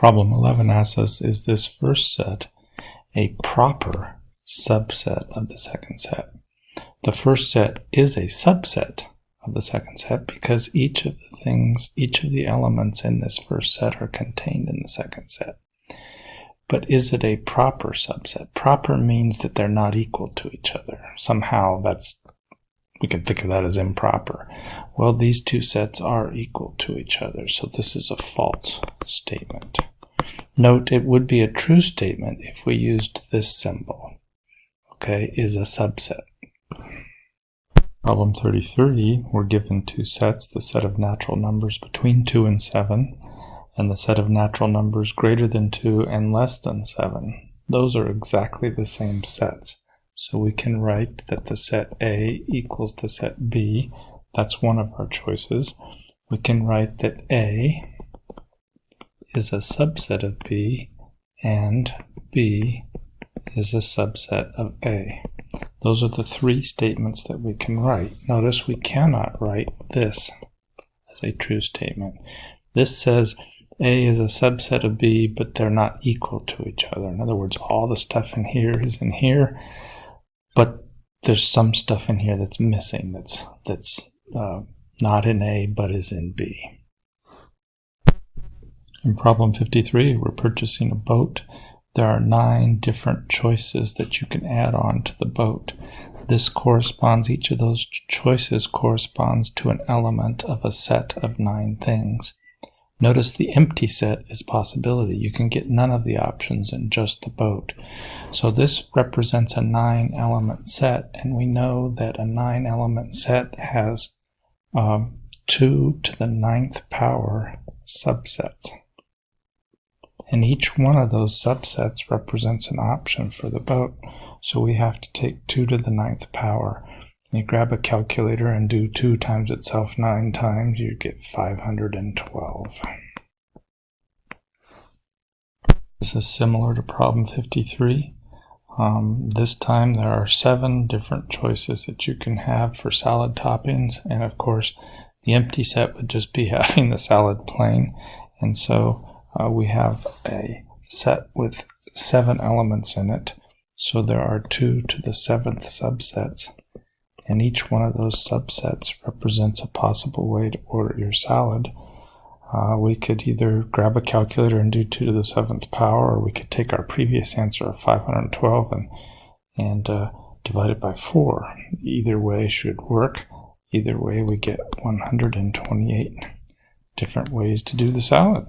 Problem 11 asks us, is this first set a proper subset of the second set? The first set is a subset of the second set because each of the elements in this first set are contained in the second set. But is it a proper subset? Proper means that they're not equal to each other. Somehow we can think of that as improper. Well, these two sets are equal to each other, so this is a false statement. Note, it would be a true statement if we used this symbol. Okay, is a subset. Problem 33, we're given two sets, the set of natural numbers between 2 and 7, and the set of natural numbers greater than 2 and less than 7. Those are exactly the same sets. So we can write that the set A equals the set B. That's one of our choices. We can write that A is a subset of B and B is a subset of A. Those are the three statements that we can write. Notice we cannot write this as a true statement. This says A is a subset of B, but they're not equal to each other. In other words, all the stuff in here is in here, but there's some stuff in here that's missing, that's not in A, but is in B. In problem 53, we're purchasing a boat. There are 9 different choices that you can add on to the boat. Each of those choices corresponds to an element of a set of 9 things. Notice the empty set is possibility. You can get none of the options in just the boat. So this represents a 9-element set, and we know that a 9-element set has 2 to the 9th power subsets. And each one of those subsets represents an option for the boat. So we have to take 2 to the 9th power. You grab a calculator and do 2 times itself 9 times, you get 512. This is similar to problem 53. This time there are 7 different choices that you can have for salad toppings, and of course the empty set would just be having the salad plain. And so we have a set with 7 elements in it, so there are 2 to the 7th subsets, and each one of those subsets represents a possible way to order your salad. We could either grab a calculator and do 2 to the 7th power, or we could take our previous answer of 512 and divide it by 4. Either way should work. Either way we get 128 different ways to do the salad.